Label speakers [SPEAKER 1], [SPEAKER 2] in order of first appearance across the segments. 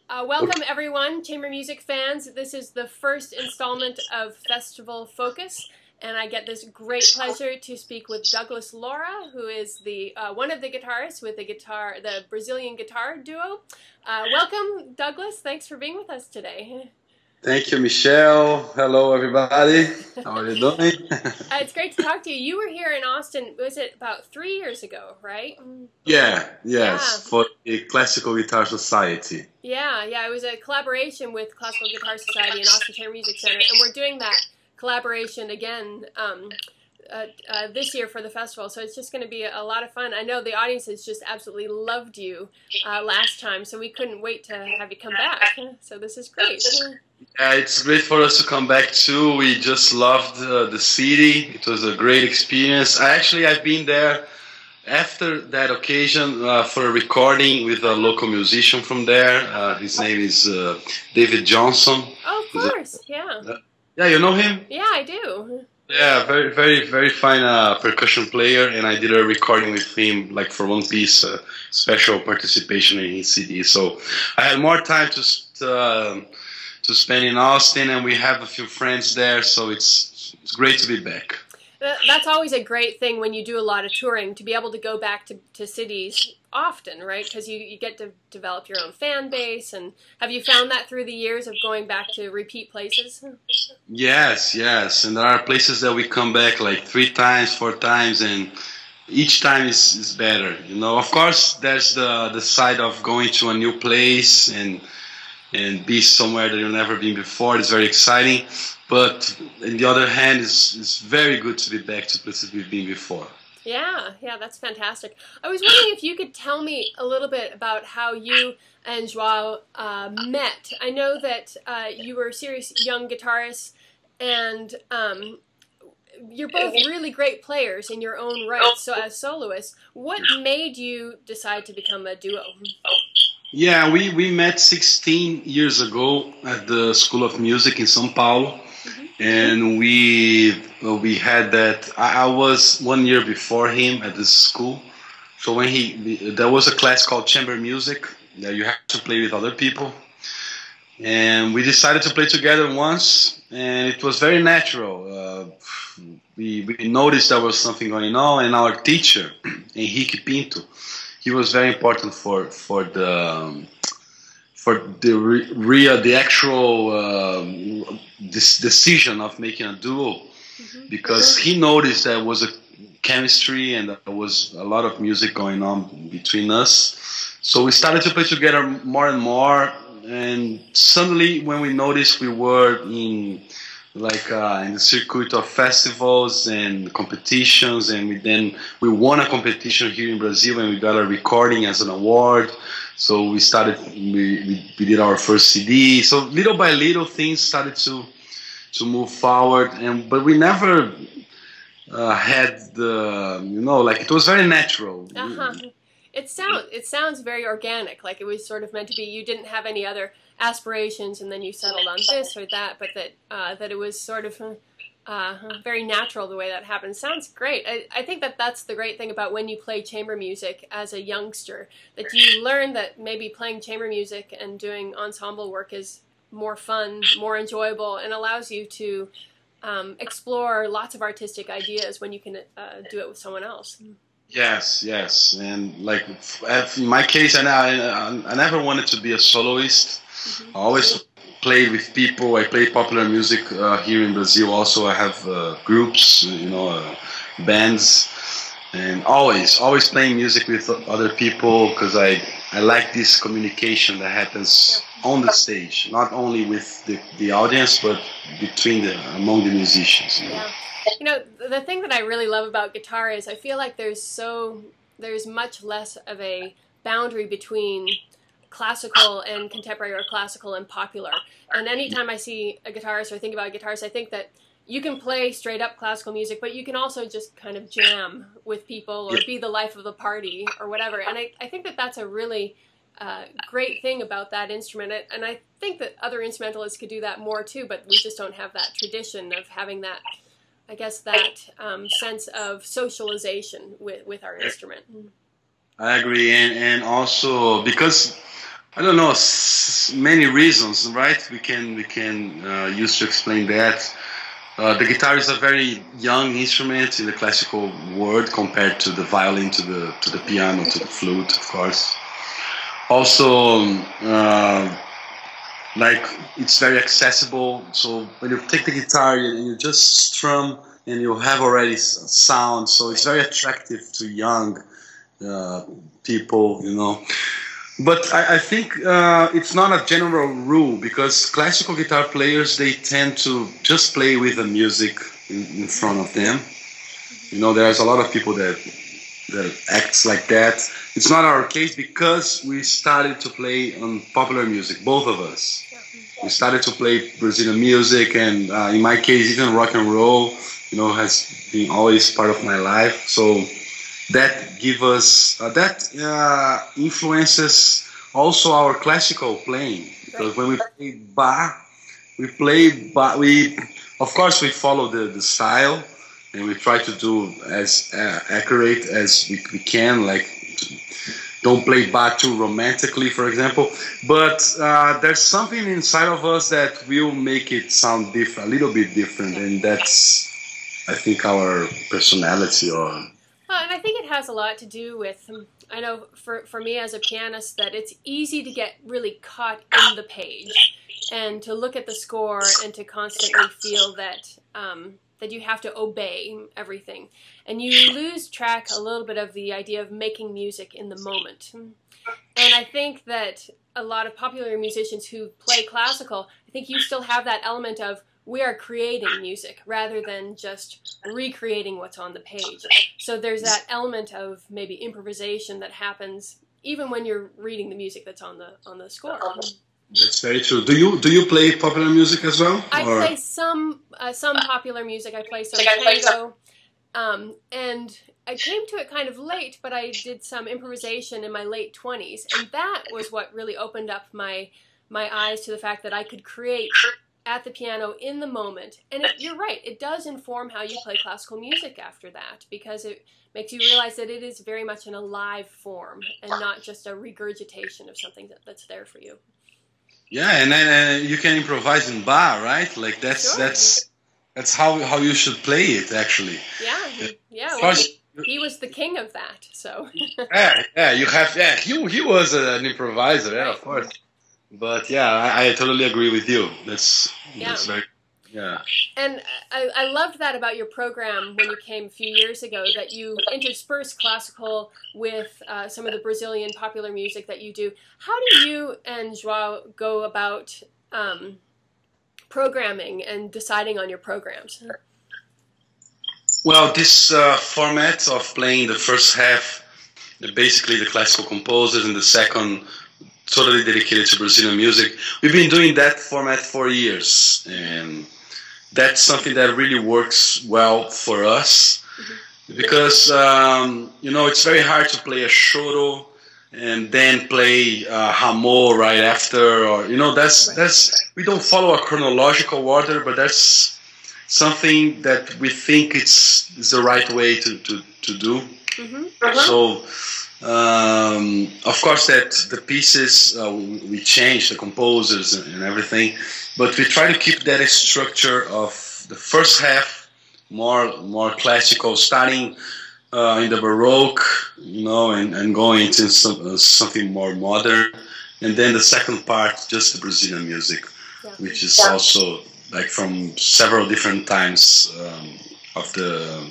[SPEAKER 1] Welcome everyone, chamber music fans. This is the first installment of Festival Focus, and I get this great pleasure to speak with Douglas Laura, who is the one of the guitarists with the Brazilian guitar duo. Welcome, Douglas. Thanks for being with us today.
[SPEAKER 2] Thank you, Michelle. Hello, everybody. How are you doing?
[SPEAKER 1] It's great to talk to you. You were here in Austin, was it about 3 years ago, right?
[SPEAKER 2] Yeah, for the Classical Guitar Society.
[SPEAKER 1] Yeah, it was a collaboration with Classical Guitar Society and Austin Chamber Music Center, and we're doing that collaboration again this year for the festival, so it's just going to be a lot of fun. I know the audience has just absolutely loved you last time, so we couldn't wait to have you come back, so this is great.
[SPEAKER 2] Yeah, it's great for us to come back too. We just loved the city. It was a great experience. I've been there after that occasion for a recording with a local musician from there. His name is David Johnson.
[SPEAKER 1] Oh, of course, yeah.
[SPEAKER 2] Yeah, you know him?
[SPEAKER 1] Yeah, I do.
[SPEAKER 2] Yeah, very fine percussion player, and I did a recording with him, like for one piece, special participation in his CD. So I had more time to spend in Austin, and we have a few friends there, so it's great to be back.
[SPEAKER 1] That's always a great thing when you do a lot of touring, to be able to go back to cities often, right? Because you get to develop your own fan base. And have you found that through the years of going back to repeat places?
[SPEAKER 2] Yes, and there are places that we come back like 3 times, 4 times, and each time is better. You know, of course, there's the side of going to a new place and be somewhere that you've never been before. It's very exciting. But on the other hand, it's very good to be back to places we've been before.
[SPEAKER 1] Yeah, that's fantastic. I was wondering if you could tell me a little bit about how you and Joao met. I know that you were serious young guitarists, and you're both really great players in your own right, so as soloists. What made you decide to become a duo?
[SPEAKER 2] Yeah, we met 16 years ago at the School of Music in São Paulo. And we had that. I was 1 year before him at this school, so when there was a class called chamber music that you have to play with other people, and we decided to play together once, and it was very natural. We noticed there was something going on, and our teacher, Henrique Pinto, he was very important for the actual this decision of making a duo, because he noticed there was a chemistry and there was a lot of music going on between us. So we started to play together more and more, and suddenly when we noticed we were in the circuit of festivals and competitions, and we won a competition here in Brazil, and we got a recording as an award. So we did our first CD. So little by little things started to move forward, but we never had it was very natural.
[SPEAKER 1] It sounds very organic, like it was sort of meant to be. You didn't have any other aspirations, and then you settled on this or that, but that it was sort of very natural the way that happened. Sounds great. I think that's the great thing about when you play chamber music as a youngster, that you learn that maybe playing chamber music and doing ensemble work is more fun, more enjoyable, and allows you to explore lots of artistic ideas when you can do it with someone else.
[SPEAKER 2] Yes, and like in my case, I never wanted to be a soloist. I always played with people. I play popular music here in Brazil. Also, I have groups, bands, and always playing music with other people, because I like this communication that happens on the stage, not only with the audience, but among the musicians.
[SPEAKER 1] Yeah. The thing that I really love about guitar is I feel like there's much less of a boundary between classical and contemporary, or classical and popular. And anytime I see a guitarist or think about guitarists, I think that you can play straight up classical music, but you can also just kind of jam with people or be the life of the party or whatever. And I think that that's a really great thing about that instrument. And I think that other instrumentalists could do that more too, but we just don't have that tradition of having that, I guess, that sense of socialization with our instrument.
[SPEAKER 2] I agree, and also because I don't know, many reasons, right? We can use to explain that. The guitar is a very young instrument in the classical world compared to the violin, to the piano, to the flute, of course. Also, like it's very accessible. So when you take the guitar, you just strum and you have already sound. So it's very attractive to young people, you know. But I think it's not a general rule, because classical guitar players, they tend to just play with the music in front of them. You know, there's a lot of people that acts like that. It's not our case, because we started to play on popular music, both of us. We started to play Brazilian music, and in my case, even rock and roll, you know, has been always part of my life. So that give us influences also our classical playing, because when we play Bach, we of course we follow the style, and we try to do as accurate as we can, like don't play Bach too romantically, for example. But there's something inside of us that will make it sound different, a little bit different, and that's, I think, our personality.
[SPEAKER 1] And I think it has a lot to do with, I know for me as a pianist, that it's easy to get really caught in the page and to look at the score and to constantly feel that that you have to obey everything. And you lose track a little bit of the idea of making music in the moment. And I think that a lot of popular musicians who play classical, I think you still have that element of, we are creating music rather than just recreating what's on the page. So there's that element of maybe improvisation that happens even when you're reading the music that's on the score.
[SPEAKER 2] That's very true. Do you play popular music as well?
[SPEAKER 1] I play some popular music. I play some tango, and I came to it kind of late, but I did some improvisation in my late 20s, and that was what really opened up my eyes to the fact that I could create at the piano in the moment. And you're right, it does inform how you play classical music after that, because it makes you realize that it is very much an alive form and not just a regurgitation of something that's there for you.
[SPEAKER 2] Yeah, and then you can improvise in bar, right? Like that's how you should play it, actually.
[SPEAKER 1] Yeah. Well, he was the king of that, so.
[SPEAKER 2] You have. Yeah, he was an improviser, yeah, of course. But yeah, I totally agree with you. That's very. Yeah.
[SPEAKER 1] And I loved that about your program when you came a few years ago, that you interspersed classical with some of the Brazilian popular music that you do. How do you and João go about programming and deciding on your programs?
[SPEAKER 2] Well, this format of playing the first half, basically the classical composers, and the second totally dedicated to Brazilian music, we've been doing that format for years, and that's something that really works well for us, because you know, it's very hard to play a choro and then play Ramon right after, or you know, that's we don't follow a chronological order, but that's something that we think is the right way to do. So of course that the pieces we change the composers and everything, but we try to keep that structure of the first half more classical, starting in the Baroque, you know, and going into something more modern, and then the second part just the Brazilian music, which is also like from several different times of the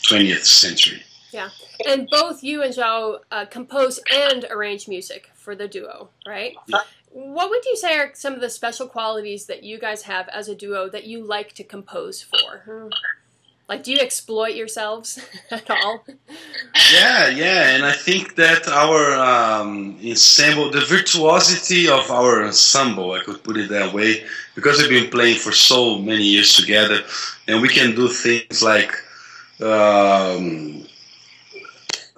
[SPEAKER 2] 20th century.
[SPEAKER 1] Yeah, and both you and João compose and arrange music for the duo, right? What would you say are some of the special qualities that you guys have as a duo that you like to compose for? Like, do you exploit yourselves at all?
[SPEAKER 2] Yeah, and I think that our ensemble, the virtuosity of our ensemble, I could put it that way, because we've been playing for so many years together, and we can do things like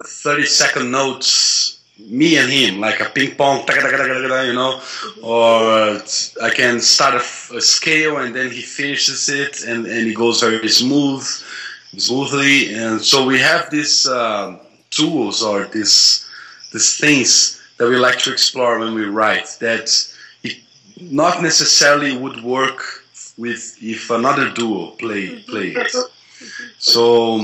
[SPEAKER 2] 30-second notes, me and him, like a ping pong, you know, or I can start a scale and then he finishes it, and it goes very smoothly. And so we have these tools or these things that we like to explore when we write, that it not necessarily would work with if another duo play it. So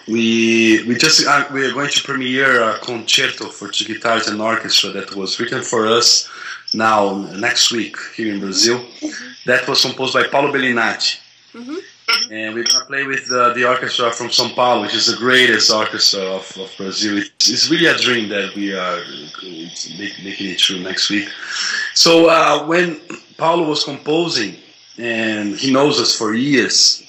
[SPEAKER 2] we are going to premiere a concerto for two guitars and orchestra that was written for us next week here in Brazil. That was composed by Paulo Bellinati. And we're going to play with the orchestra from São Paulo, which is the greatest orchestra of Brazil. It's really a dream that we are making it true next week. So when Paulo was composing, and he knows us for years,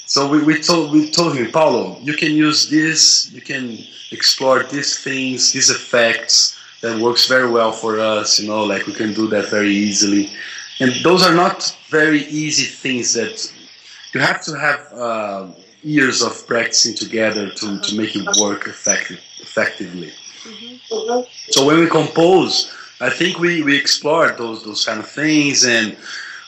[SPEAKER 2] so we told him, Paulo, you can use this, you can explore these things, these effects, that works very well for us, you know, like we can do that very easily. And those are not very easy things that you have to have years of practicing together to make it work effectively. So when we compose, I think we explore those kind of things, and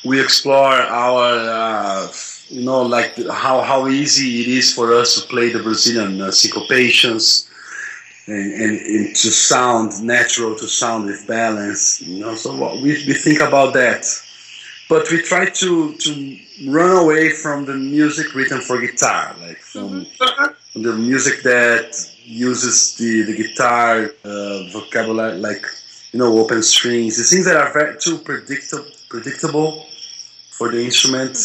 [SPEAKER 2] we explore our, you know, like how easy it is for us to play the Brazilian syncopations and to sound natural, to sound with balance, you know. So we think about that. But we try to run away from the music written for guitar, like from the music that uses the guitar vocabulary, like, you know, open strings, the things that are very too predictable for the instrument.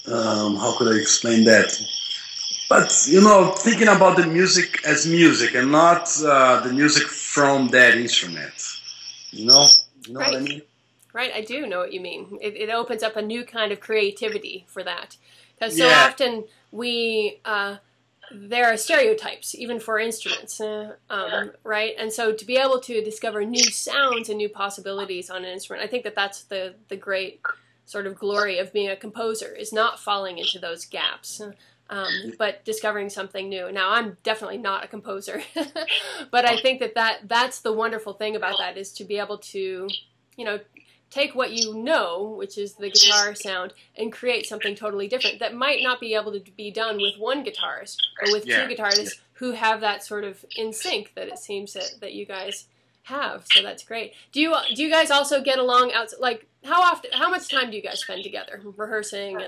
[SPEAKER 2] How could I explain that? But, you know, thinking about the music as music and not the music from that instrument. You know what I mean?
[SPEAKER 1] Right, I do know what you mean. It opens up a new kind of creativity for that. Because so often there are stereotypes, even for instruments, right? And so to be able to discover new sounds and new possibilities on an instrument, I think that's the great sort of glory of being a composer, is not falling into those gaps, but discovering something new. Now, I'm definitely not a composer, but I think that's the wonderful thing about that, is to be able to, you know, take what you know, which is the guitar sound, and create something totally different that might not be able to be done with one guitarist or with two guitarists who have that sort of in sync that it seems that you guys have. So that's great. Do you guys also get along outside? Like, how much time do you guys spend together rehearsing,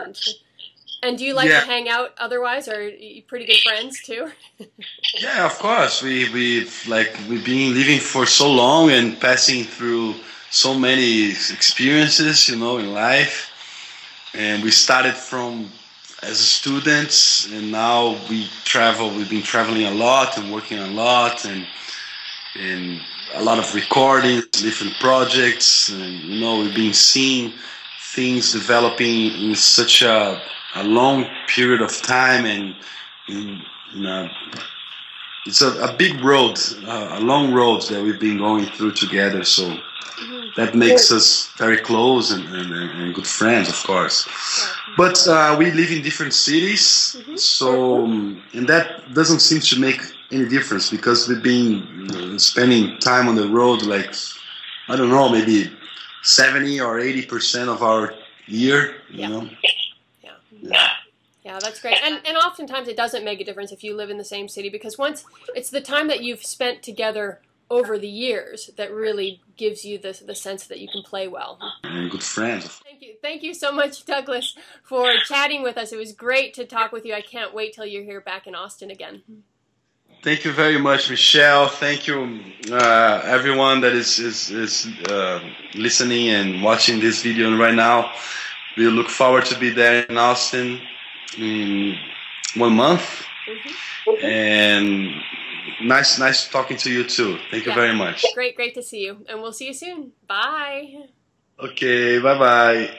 [SPEAKER 1] and do you like to hang out otherwise, or are you pretty good friends too?
[SPEAKER 2] Yeah, of course. We've been living for so long and passing through so many experiences, you know, in life. And we started as students, and now we travel. We've been traveling a lot and working a lot, and a lot of recordings, different projects, and, you know, we've been seeing things developing in such a long period of time, and it's a big road, a long road that we've been going through together. So that makes us very close and good friends, of course. But we live in different cities, so and that doesn't seem to make any difference, because we've been spending time on the road, like, I don't know, maybe 70 or 80% of our year, you know.
[SPEAKER 1] Yeah, that's great. And oftentimes it doesn't make a difference if you live in the same city, because once it's the time that you've spent together over the years that really gives you the sense that you can play well.
[SPEAKER 2] And good friends.
[SPEAKER 1] Thank you so much, Douglas, for chatting with us. It was great to talk with you. I can't wait till you're here back in Austin again.
[SPEAKER 2] Thank you very much, Michelle. Thank you, everyone that is listening and watching this video right now. We look forward to be there in Austin in 1 month. And nice talking to you too. Thank you very much.
[SPEAKER 1] Great to see you. And we'll see you soon. Bye.
[SPEAKER 2] Okay, bye-bye.